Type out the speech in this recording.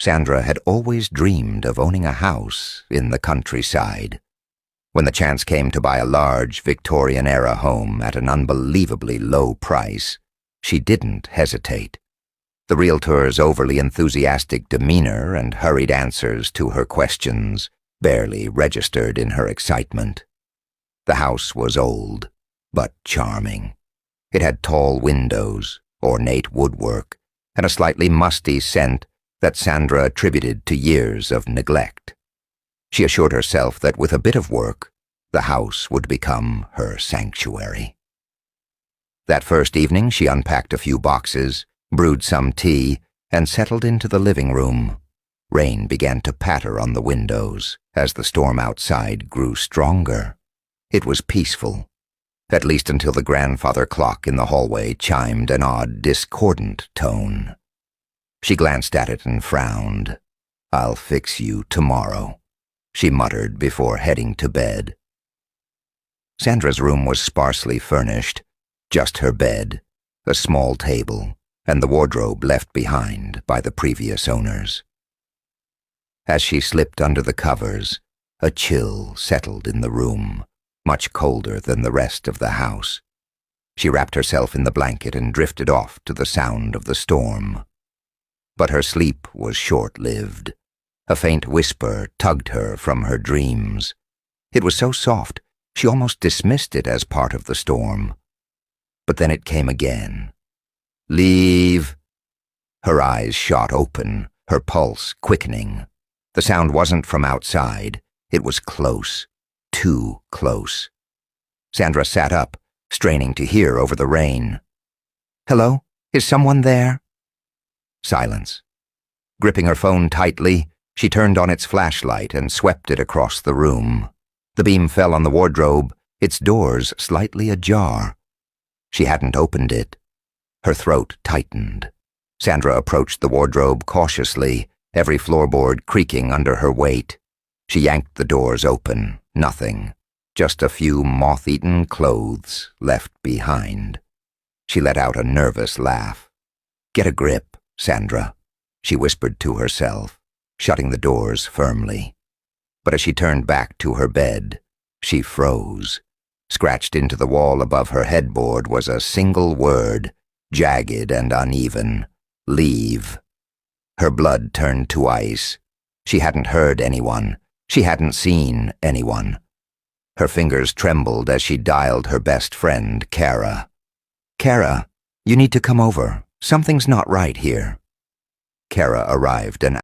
Sandra had always dreamed of owning a house in the countryside. When the chance came to buy a large Victorian-era home at an unbelievably low price, she didn't hesitate. The realtor's overly enthusiastic demeanor and hurried answers to her questions barely registered in her excitement. The house was old, but charming. It had tall windows, ornate woodwork, and a slightly musty scent that Sandra attributed to years of neglect. She assured herself that with a bit of work, the house would become her sanctuary. That first evening, she unpacked a few boxes, brewed some tea, and settled into the living room. Rain began to patter on the windows as the storm outside grew stronger. It was peaceful, at least until the grandfather clock in the hallway chimed an odd, discordant tone. She glanced at it and frowned. "I'll fix you tomorrow," she muttered before heading to bed. Sandra's room was sparsely furnished, just her bed, a small table, and the wardrobe left behind by the previous owners. As she slipped under the covers, a chill settled in the room, much colder than the rest of the house. She wrapped herself in the blanket and drifted off to the sound of the storm. But her sleep was short-lived. A faint whisper tugged her from her dreams. It was so soft, she almost dismissed it as part of the storm. But then it came again. "Leave." Her eyes shot open, her pulse quickening. The sound wasn't from outside. It was close, too close. Sandra sat up, straining to hear over the rain. "Hello? Is someone there?" Silence. Gripping her phone tightly, she turned on its flashlight and swept it across the room. The beam fell on the wardrobe, its doors slightly ajar. She hadn't opened it. Her throat tightened. Sandra approached the wardrobe cautiously, every floorboard creaking under her weight. She yanked the doors open. Nothing. Just a few moth-eaten clothes left behind. She let out a nervous laugh. "Get a grip, Sandra," she whispered to herself, shutting the doors firmly. But as she turned back to her bed, she froze. Scratched into the wall above her headboard was a single word, jagged and uneven: "Leave." Her blood turned to ice. She hadn't heard anyone. She hadn't seen anyone. Her fingers trembled as she dialed her best friend, Kara. "Kara, you need to come over. Something's not right here." Kara arrived an